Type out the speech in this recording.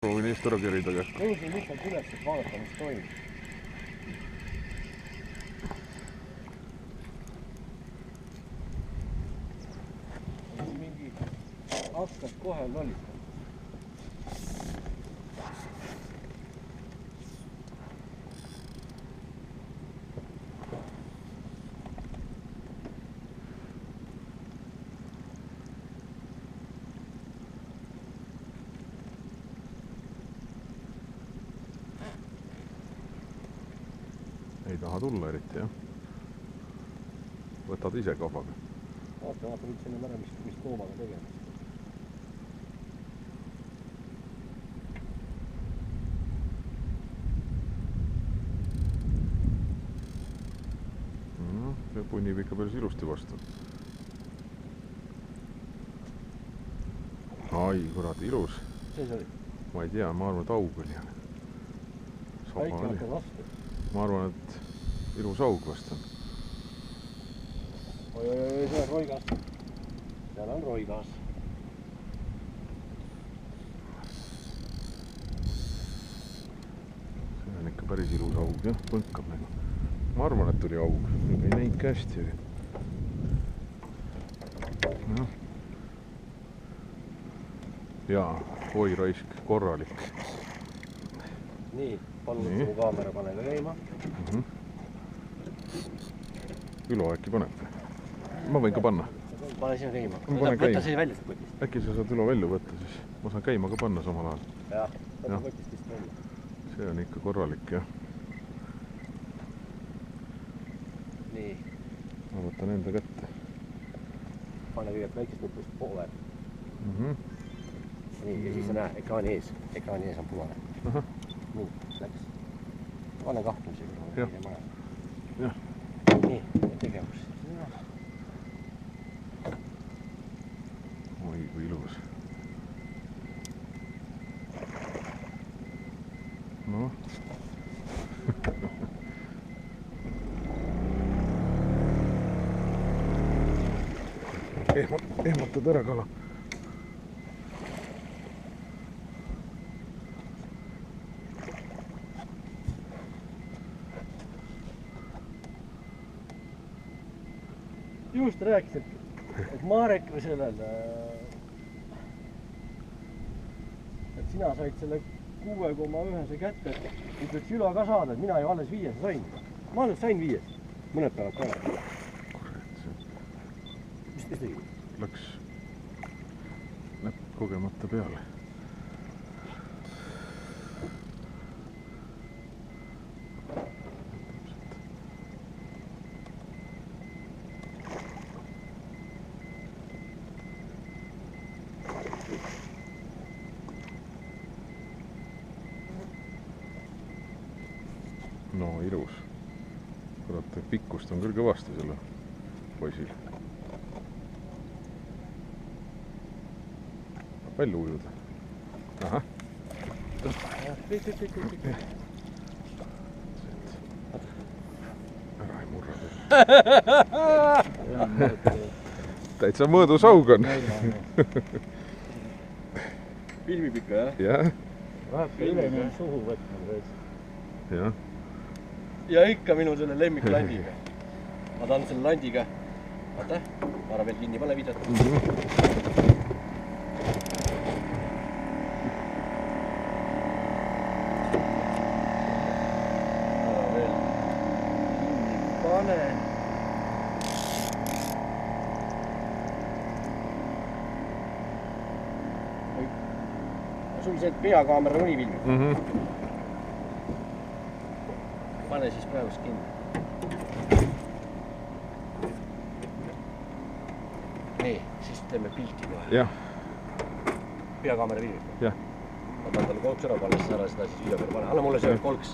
proovin eest ära kerida kähku. Tõusin lihtsalt üles, et vaadata, mis toimub. Mingi hakkas kohe lollitama. Ei taha tulla eriti, jah. Võtad ise kabaga. Vaata nüüd selle ära, mis koomaga tegema. See punnib ikka päris ilusti vastu. Ai, kurat, ilus. See oli? Ma ei tea, ma arvan, et aug oli. Väike hakkad vastu. Ma arvan, et ilus aug vast on. Oi, seal on roigas. Seal on roigas. See on ikka päris ilus aug, jah, põnkab nagu. Ma arvan, et tuli aug. Ei näinud ka hästi. No. Jaa, oi raisk, korralik. Nii, palun mu kaamera pane ka käima. Ülo äkki paneb? Ma võin ka panna. Pane sinna käima. Võta see välja seda kotist. Äkki sa saad Ülo välja võtta, siis ma saan käima ka panna samal ajal. Jah, võta kotist vist välja. See on ikka korralik, jah. Nii. Ma võtan enda kätte. Pane kõigelt väikest nupust poole. Nii, ja siis sa näe, ekraani ees. Ekraani ees on punane. Nii, läks. Pane kahtumisega. Jah. Nii, tegevus. Oi, kui ilus. Noh. Ehmatad ära kala. Just rääkisid, et Marek või sellel, et sina said selle 6,1 kätte, et võiks Ülo ka saada, et mina ju alles 5 sain. Ma alles sain 5, mõned päevad ka. Mis tegi? Läks näpp kogemata peale. No ilus. Kurat, pikkust on küll kõvasti selle poisil. Palju ujuda. Ahah. Ära ei murra veel. Täitsa mõõdus aug on. Filmipika, jah? Jah. Vahepeal üle suhu võtnud. Jah. Ja ikka minu selle lemmiklandiga. Ma tahan selle landiga. Vaata, vara veel kinni pane videot. Pane. Sul see peakaamera uni filmib. Pane siis praegust kinni. Nii, siis teeme pilti kohe. Jah. Peakaamera filmib. Jah. Ma tahan talle kolks ära panna, siis ära seda siis video peale pane. Anna mulle see kolks.